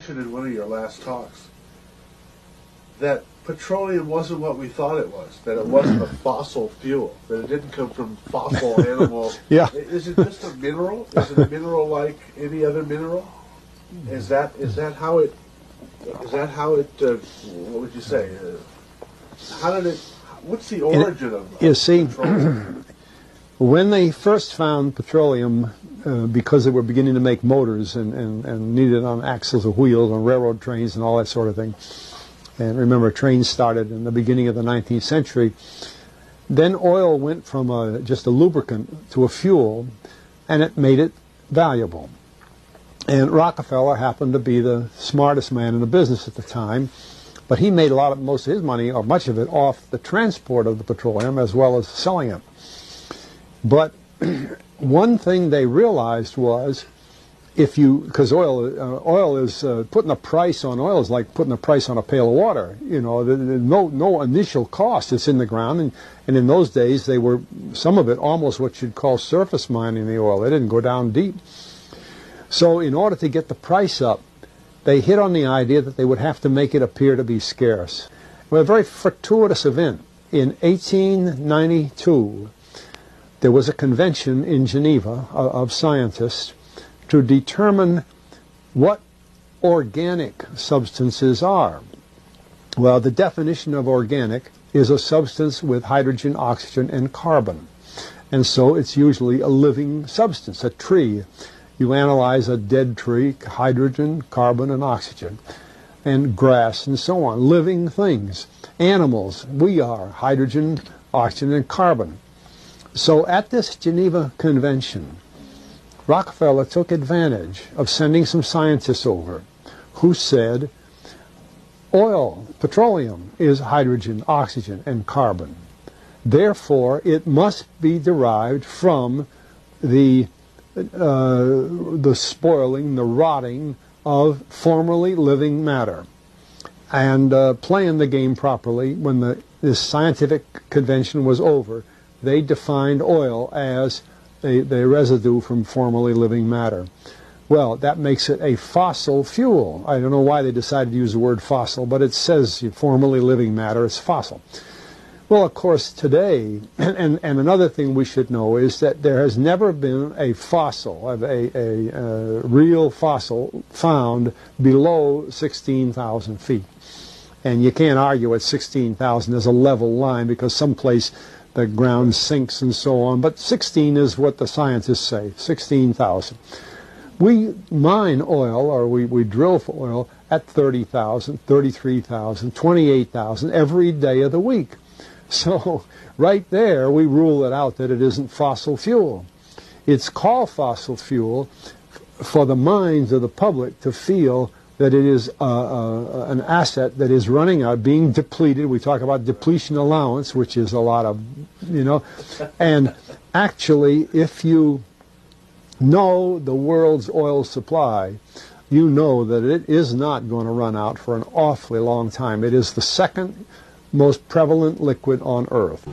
In one of your last talks that petroleum wasn't what we thought it was, that it wasn't a fossil fuel, that it didn't come from fossil animals. Yeah. Is it just a mineral? Is it a mineral like any other mineral? Is that how it what would you say? What's the origin of you see, petroleum? when they first found petroleum, because they were beginning to make motors and needed on axles or wheels on railroad trains and all that sort of thing, and remember, trains started in the beginning of the 19th century, then oil went from just a lubricant to a fuel, and it made it valuable. And Rockefeller happened to be the smartest man in the business at the time, but he made most of his money, or much of it, off the transport of the petroleum as well as selling it. But one thing they realized was, because oil is putting a price on oil is like putting a price on a pail of water. You know, no initial cost. It's in the ground, and in those days they were, some of it, almost what you'd call surface mining the oil. They didn't go down deep. So in order to get the price up, they hit on the idea that they would have to make it appear to be scarce. Well, a very fortuitous event. In 1892, there was a convention in Geneva of scientists to determine what organic substances are. Well, the definition of organic is a substance with hydrogen, oxygen, and carbon. And so it's usually a living substance, a tree. You analyze a dead tree, hydrogen, carbon, and oxygen, and grass, and so on, living things. Animals, we are hydrogen, oxygen, and carbon. So at this Geneva Convention, Rockefeller took advantage of sending some scientists over who said, oil, petroleum, is hydrogen, oxygen, and carbon. Therefore, it must be derived from the spoiling, the rotting of formerly living matter. And playing the game properly, when this scientific convention was over, they defined oil as the residue from formerly living matter. Well, that makes it a fossil fuel. I don't know why they decided to use the word fossil, but it says formerly living matter is fossil. Well, of course, today, and another thing we should know is that there has never been a fossil, a real fossil, found below 16,000 feet. And you can't argue at 16,000 there's a level line, because someplace the ground sinks and so on. But 16 is what the scientists say, 16,000. We mine oil, or we drill for oil, at 30,000, 33,000, 28,000 every day of the week. So right there we rule it out that it isn't fossil fuel. It's called fossil fuel for the minds of the public to feel that it is an asset that is running out, being depleted. We talk about depletion allowance, which is a lot of, and actually, if you know the world's oil supply, you know that it is not going to run out for an awfully long time. It is the second most prevalent liquid on Earth.